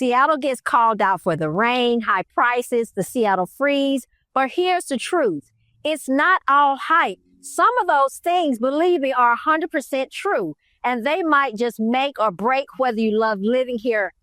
Seattle gets called out for the rain, high prices, the Seattle freeze. But here's the truth. It's not all hype. Some of those things, believe me, are 100% true. And they might just make or break whether you love living here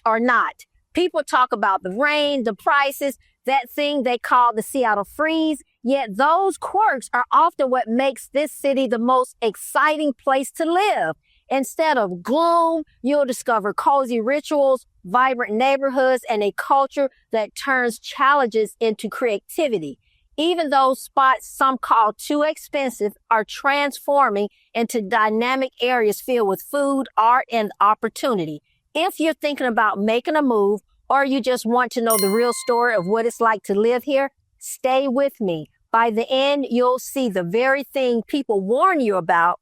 or not. People talk about the rain, the prices, that thing they call the Seattle freeze. Yet those quirks are often what makes this city the most exciting place to live. Instead of gloom, you'll discover cozy rituals, vibrant neighborhoods, and a culture that turns challenges into creativity. Even those spots some call too expensive are transforming into dynamic areas filled with food, art, and opportunity. If you're thinking about making a move, or you just want to know the real story of what it's like to live here, stay with me. By the end, you'll see the very thing people warn you about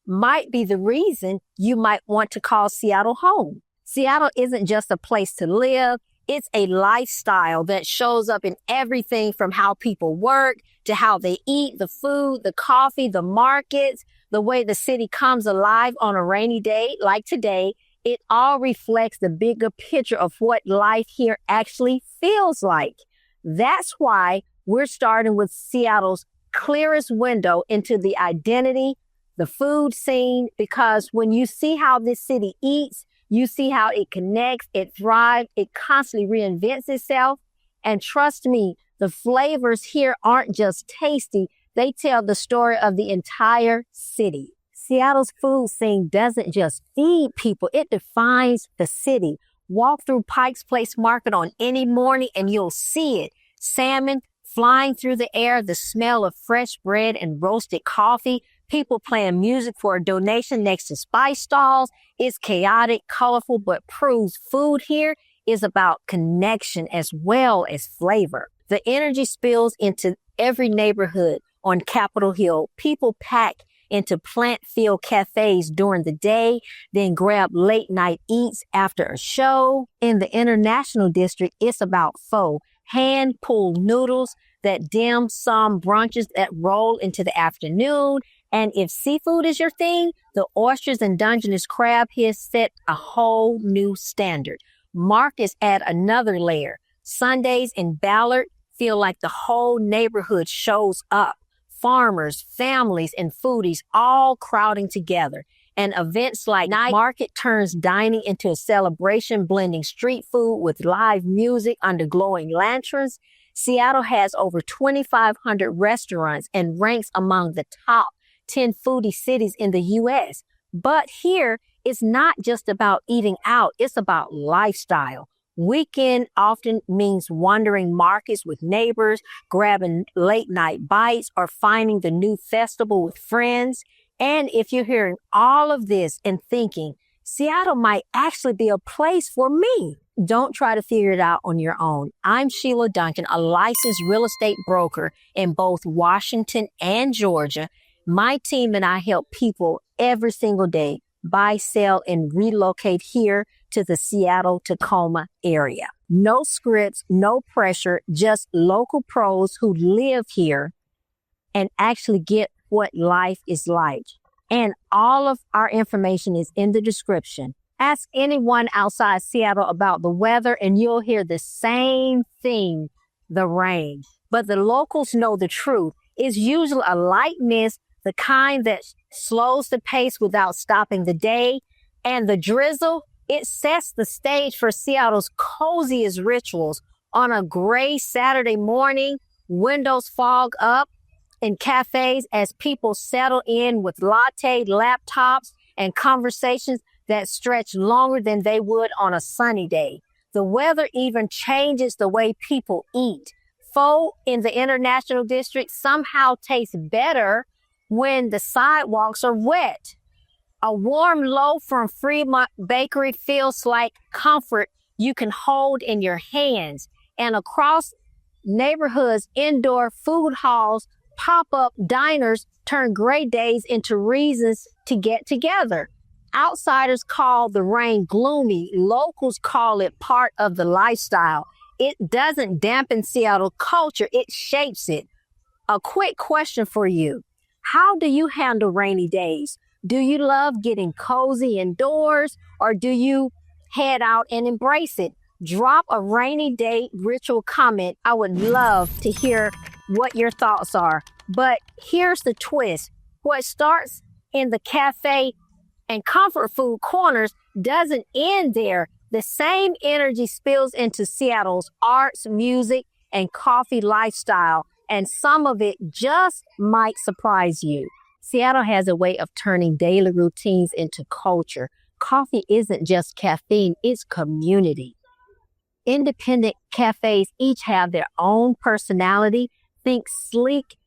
might be the reason you might want to call Seattle home. Seattle isn't just a place to live. It's a lifestyle that shows up in everything from how people work to how they eat, the food, the coffee, the markets, the way the city comes alive on a rainy day like today. It all reflects the bigger picture of what life here actually feels like. That's why we're starting with Seattle's clearest window into the identity, the food scene, because when you see how this city eats, you see how it connects, it thrives, it constantly reinvents itself. And trust me, the flavors here aren't just tasty, they tell the story of the entire city. Seattle's food scene doesn't just feed people, it defines the city. Walk through Pike's Place Market on any morning and you'll see it. Salmon flying through the air, the smell of fresh bread and roasted coffee, people playing music for a donation next to spice stalls. It's chaotic, colorful, but proves food here is about connection as well as flavor. The energy spills into every neighborhood on Capitol Hill. People pack into plant-filled cafes during the day, then grab late-night eats after a show. In the International District, it's about pho, hand-pulled noodles, that dim sum brunches that roll into the afternoon. And if seafood is your thing, the oysters and Dungeness crab here set a whole new standard. Markets add another layer. Sundays in Ballard feel like the whole neighborhood shows up. Farmers, families, and foodies all crowding together. And events like Night Market turns dining into a celebration, blending street food with live music under glowing lanterns. Seattle has over 2,500 restaurants and ranks among the top 10 foodie cities in the U.S. But here, it's not just about eating out. It's about lifestyle. Weekend often means wandering markets with neighbors, grabbing late night bites, or finding the new festival with friends. And if you're hearing all of this and thinking, Seattle might actually be a place for me, don't try to figure it out on your own. I'm Sheila Duncan, a licensed real estate broker in both Washington and Georgia. My team and I help people every single day buy, sell, and relocate here to the Seattle-Tacoma area. No scripts, no pressure, just local pros who live here and actually get what life is like. And all of our information is in the description. Ask anyone outside Seattle about the weather and you'll hear the same thing, the rain. But the locals know the truth. It's usually a light mist, the kind that slows the pace without stopping the day. And the drizzle, it sets the stage for Seattle's coziest rituals. On a gray Saturday morning, windows fog up in cafes as people settle in with latte laptops and conversations that stretch longer than they would on a sunny day. The weather even changes the way people eat. Pho in the International District somehow tastes better when the sidewalks are wet. A warm loaf from Fremont Bakery feels like comfort you can hold in your hands. And across neighborhoods, indoor food halls, pop-up diners turn gray days into reasons to get together. Outsiders call the rain gloomy. Locals call it part of the lifestyle. It doesn't dampen Seattle culture, it shapes it. A quick question for you. How do you handle rainy days? Do you love getting cozy indoors, or do you head out and embrace it. Drop a rainy day ritual comment. I would love to hear what your thoughts are. But here's the twist. What starts in the cafe and comfort food corners doesn't end there. The same energy spills into Seattle's arts, music, and coffee lifestyle, and some of it just might surprise you. Seattle has a way of turning daily routines into culture. Coffee isn't just caffeine, it's community. Independent cafes each have their own personality. Think sleek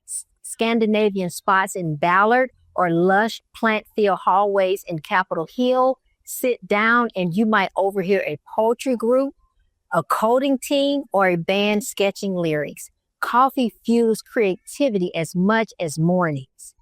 Scandinavian spots in Ballard or lush plant-filled hallways in Capitol Hill. Sit down and you might overhear a poetry group, a coding team, or a band sketching lyrics. Coffee fuels creativity as much as mornings.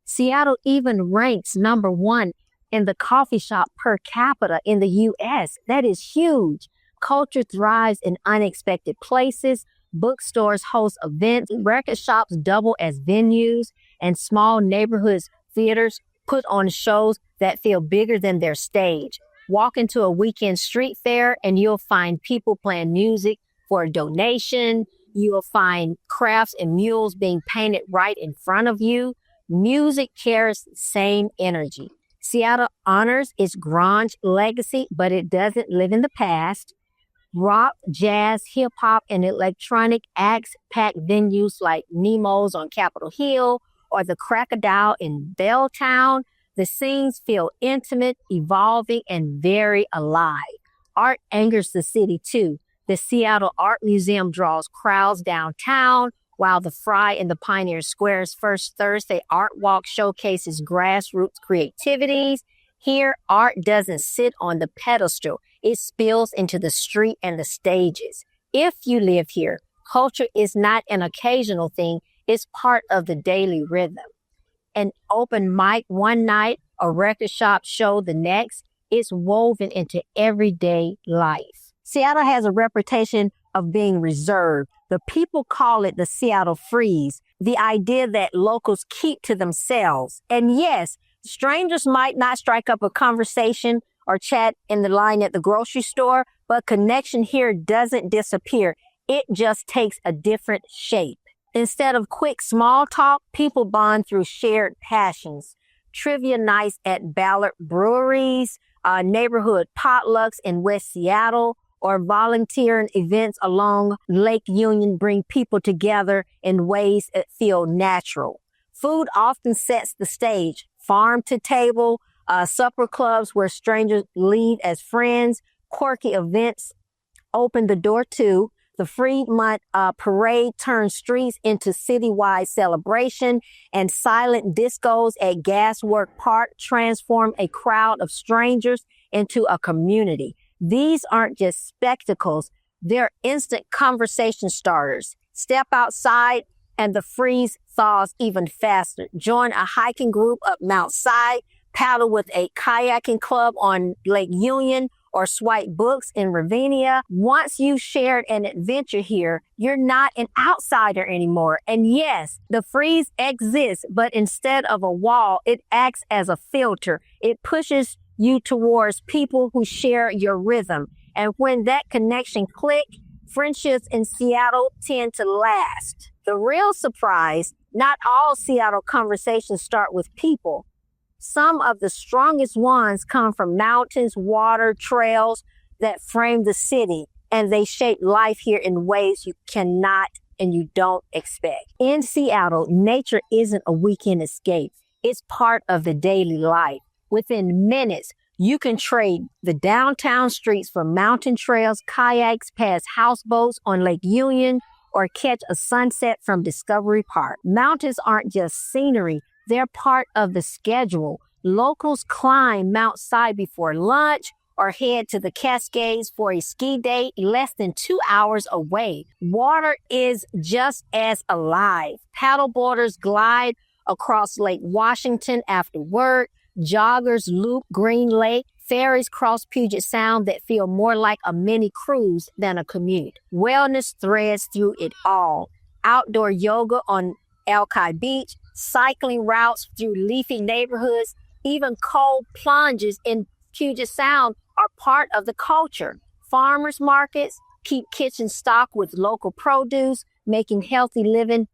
Seattle even ranks number 1 in the coffee shop per capita in the U.S. That is huge. Culture thrives in unexpected places. Bookstores host events. Record shops double as venues, and small neighborhoods theaters put on shows that feel bigger than their stage. Walk into a weekend street fair and you'll find people playing music for a donation. You'll find crafts and murals being painted right in front of you. Music carries the same energy. Seattle honors its grunge legacy, but it doesn't live in the past. Rock, jazz, hip-hop, and electronic acts pack venues like Nemo's on Capitol Hill or the Crocodile in Belltown. The scenes feel intimate, evolving, and very alive. Art anchors the city, too. The Seattle Art Museum draws crowds downtown, while the Fry in the Pioneer Square's First Thursday Art Walk showcases grassroots creativities. Here, art doesn't sit on the pedestal. It spills into the street and the stages. If you live here, culture is not an occasional thing. It's part of the daily rhythm. An open mic one night, a record shop show the next. It's woven into everyday life. Seattle has a reputation of being reserved. The people call it the Seattle freeze, the idea that locals keep to themselves. And yes, strangers might not strike up a conversation or chat in the line at the grocery store, but connection here doesn't disappear. It just takes a different shape. Instead of quick small talk, people bond through shared passions. Trivia nights at Ballard breweries, neighborhood potlucks in West Seattle, or volunteering events along Lake Union bring people together in ways that feel natural. Food often sets the stage. Farm to table, supper clubs where strangers lead as friends, quirky events open the door to. The Fremont Parade turns streets into citywide celebration, and silent discos at Gaswork Park transform a crowd of strangers into a community. These aren't just spectacles, they're instant conversation starters. Step outside and the freeze thaws even faster. Join a hiking group up Mount Si, paddle with a kayaking club on Lake Union, or swipe books in Ravinia. Once you've shared an adventure here, you're not an outsider anymore. And yes, the freeze exists, but instead of a wall, it acts as a filter. It pushes you towards people who share your rhythm. And when that connection clicks, friendships in Seattle tend to last. The real surprise, not all Seattle conversations start with people. Some of the strongest ones come from mountains, water, trails that frame the city, and they shape life here in ways you cannot and you don't expect. In Seattle, nature isn't a weekend escape. It's part of the daily life. Within minutes, you can trade the downtown streets for mountain trails, kayaks past houseboats on Lake Union, or catch a sunset from Discovery Park. Mountains aren't just scenery. They're part of the schedule. Locals climb Mount Si before lunch or head to the Cascades for a ski day less than 2 hours away. Water is just as alive. Paddleboarders glide across Lake Washington after work. Joggers loop Green Lake. Ferries cross Puget Sound that feel more like a mini cruise than a commute. Wellness threads through it all. Outdoor yoga on Alki Beach, cycling routes through leafy neighborhoods, even cold plunges in Puget Sound are part of the culture. Farmers markets keep kitchens stocked with local produce, making healthy living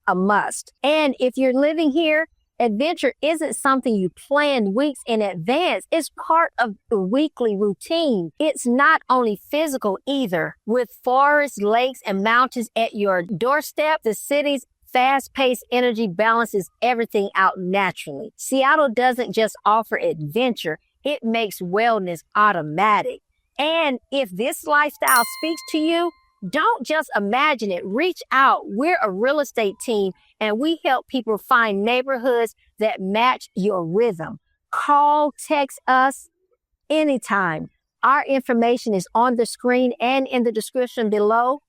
a must. And if you're living here, adventure isn't something you plan weeks in advance. It's part of the weekly routine. It's not only physical either. With forests, lakes, and mountains at your doorstep, the city's fast-paced energy balances everything out naturally. Seattle doesn't just offer adventure, it makes wellness automatic. And if this lifestyle speaks to you, don't just imagine it. Reach out. We're a real estate team and we help people find neighborhoods that match your rhythm. Call, text us anytime. Our information is on the screen and in the description below.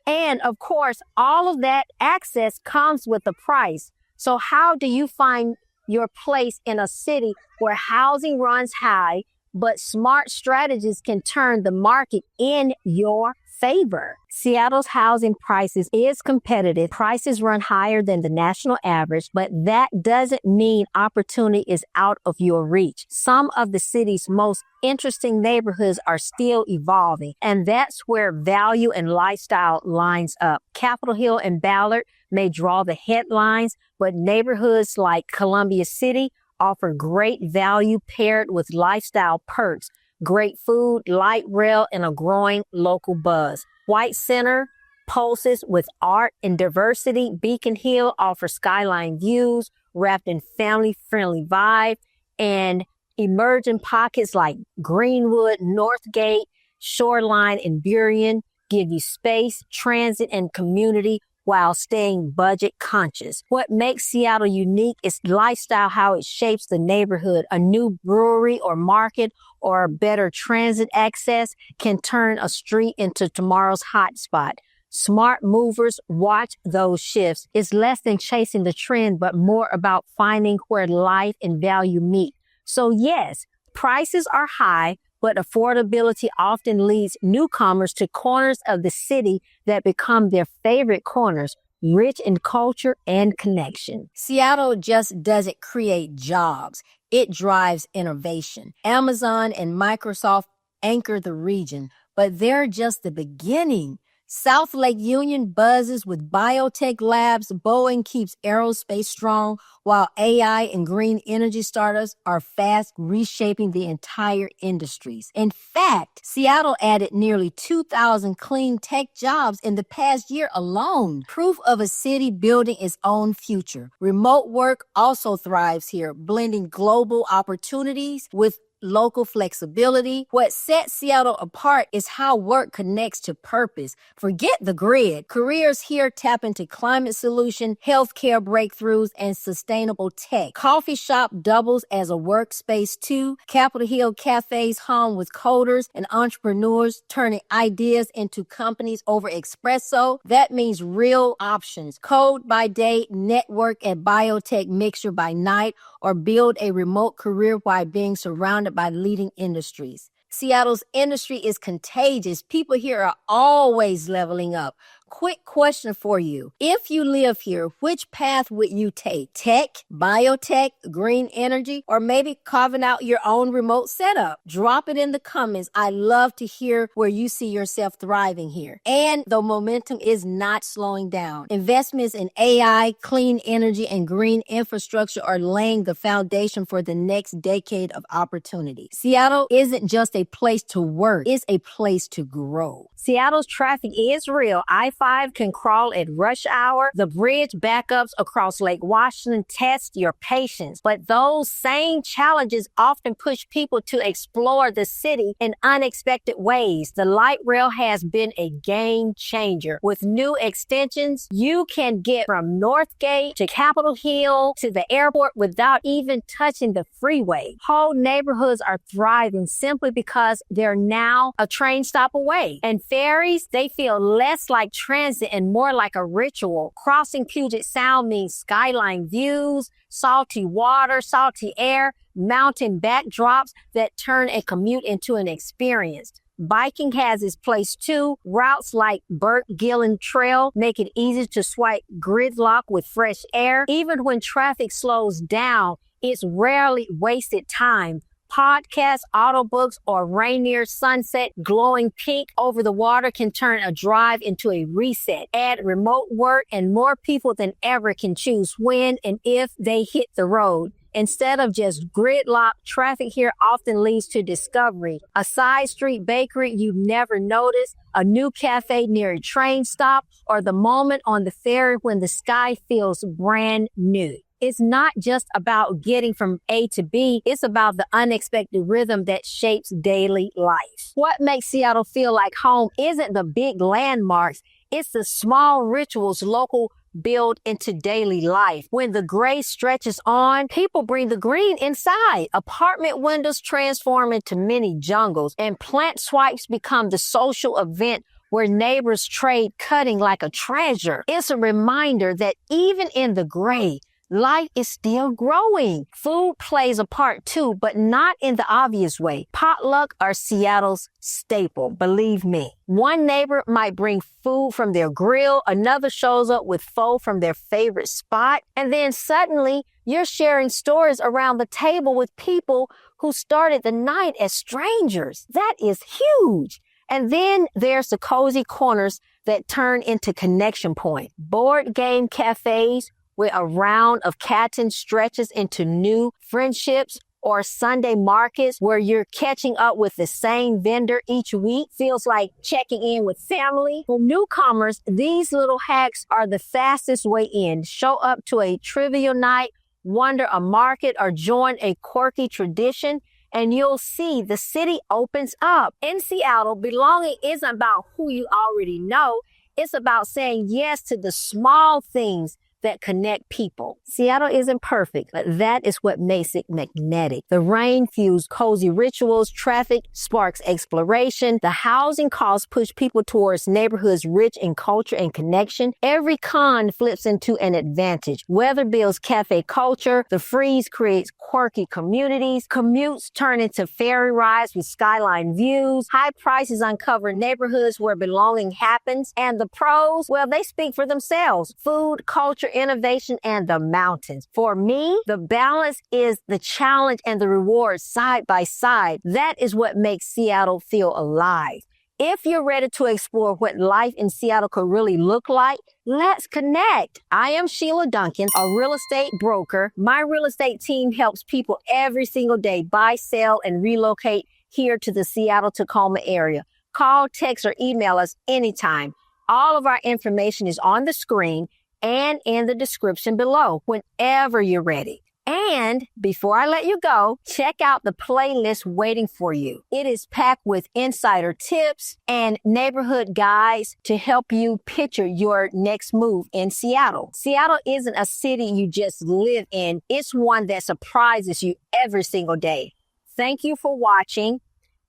And of course, all of that access comes with a price. So how do you find your place in a city where housing runs high, but smart strategies can turn the market in your favor? Seattle's housing prices is competitive. Prices run higher than the national average, but that doesn't mean opportunity is out of your reach. Some of the city's most interesting neighborhoods are still evolving, and that's where value and lifestyle lines up. Capitol Hill and Ballard may draw the headlines, but neighborhoods like Columbia City offer great value paired with lifestyle perks. Great food, light rail, and a growing local buzz. White Center pulses with art and diversity. Beacon Hill offers skyline views wrapped in family-friendly vibe. And emerging pockets like Greenwood, Northgate, Shoreline, and Burien give you space, transit, and community while staying budget conscious. What makes Seattle unique is lifestyle, how it shapes the neighborhood. A new brewery or market or better transit access can turn a street into tomorrow's hotspot. Smart movers watch those shifts. It's less than chasing the trend, but more about finding where life and value meet. So yes, prices are high, but affordability often leads newcomers to corners of the city that become their favorite corners, rich in culture and connection. Seattle just doesn't create jobs. It drives innovation. Amazon and Microsoft anchor the region, but they're just the beginning. South Lake Union buzzes with biotech labs. Boeing keeps aerospace strong, while AI and green energy startups are fast reshaping the entire industries. In fact, Seattle added nearly 2,000 clean tech jobs in the past year alone. Proof of a city building its own future. Remote work also thrives here, blending global opportunities with local flexibility. What sets Seattle apart is how work connects to purpose. Forget the grid. Careers here tap into climate solution, healthcare breakthroughs, and sustainable tech. Coffee shop doubles as a workspace too. Capitol Hill cafes hum with coders and entrepreneurs turning ideas into companies over espresso. That means real options. Code by day, network at biotech mixture by night, or build a remote career while being surrounded by leading industries. Seattle's industry is contagious. People here are always leveling up. Quick question for you. If you live here, which path would you take? Tech, biotech, green energy, or maybe carving out your own remote setup? Drop it in the comments. I love to hear where you see yourself thriving here. And the momentum is not slowing down. Investments in AI, clean energy, and green infrastructure are laying the foundation for the next decade of opportunity. Seattle isn't just a place to work, it's a place to grow. Seattle's traffic is real. I-5 can crawl at rush hour. The bridge backups across Lake Washington test your patience. But those same challenges often push people to explore the city in unexpected ways. The light rail has been a game changer. With new extensions, you can get from Northgate to Capitol Hill to the airport without even touching the freeway. Whole neighborhoods are thriving simply because they're now a train stop away. And ferries, they feel less like transit and more like a ritual. Crossing Puget Sound means skyline views, salty water, salty air, mountain backdrops that turn a commute into an experience. Biking has its place too. Routes like Burt Gillen Trail make it easy to swipe gridlock with fresh air. Even when traffic slows down, it's rarely wasted time. Podcasts, audiobooks, or Rainier sunset glowing pink over the water can turn a drive into a reset. Add remote work and more people than ever can choose when and if they hit the road. Instead of just gridlock, traffic here often leads to discovery. A side street bakery you've never noticed, a new cafe near a train stop, or the moment on the ferry when the sky feels brand new. It's not just about getting from A to B. It's about the unexpected rhythm that shapes daily life. What makes Seattle feel like home isn't the big landmarks. It's the small rituals local build into daily life. When the gray stretches on, people bring the green inside. Apartment windows transform into mini jungles, and plant swipes become the social event where neighbors trade cutting like a treasure. It's a reminder that even in the gray, life is still growing. Food plays a part too, but not in the obvious way. Potluck are Seattle's staple, believe me. One neighbor might bring food from their grill, another shows up with pho from their favorite spot, and then suddenly you're sharing stories around the table with people who started the night as strangers. That is huge. And then there's the cozy corners that turn into connection points. Board game cafes, where a round of Catan stretches into new friendships, or Sunday markets where you're catching up with the same vendor each week feels like checking in with family. For newcomers, these little hacks are the fastest way in. Show up to a trivial night, wander a market, or join a quirky tradition, and you'll see the city opens up. In Seattle, belonging isn't about who you already know. It's about saying yes to the small things that connect people. Seattle isn't perfect, but that is what makes it magnetic. The rain fuels cozy rituals, traffic sparks exploration, the housing costs push people towards neighborhoods rich in culture and connection. Every con flips into an advantage. Weather builds cafe culture, the freeze creates quirky communities, commutes turn into ferry rides with skyline views, high prices uncover neighborhoods where belonging happens, and the pros, well, they speak for themselves. Food, culture, innovation, and the mountains. For me, the balance is the challenge and the reward side by side. That is what makes Seattle feel alive. If you're ready to explore what life in Seattle could really look like, let's connect. I am Sheila Duncan, a real estate broker. My real estate team helps people every single day buy, sell, and relocate here to the Seattle-Tacoma area. Call, text, or email us anytime. All of our information is on the screen and in the description below whenever you're ready. And before I let you go, check out the playlist waiting for you. It is packed with insider tips and neighborhood guides to help you picture your next move in Seattle. Seattle isn't a city you just live in. It's one that surprises you every single day. Thank you for watching,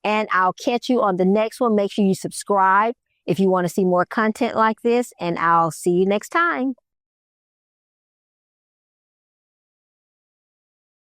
and I'll catch you on the next one. Make sure you subscribe if you want to see more content like this, and I'll see you next time.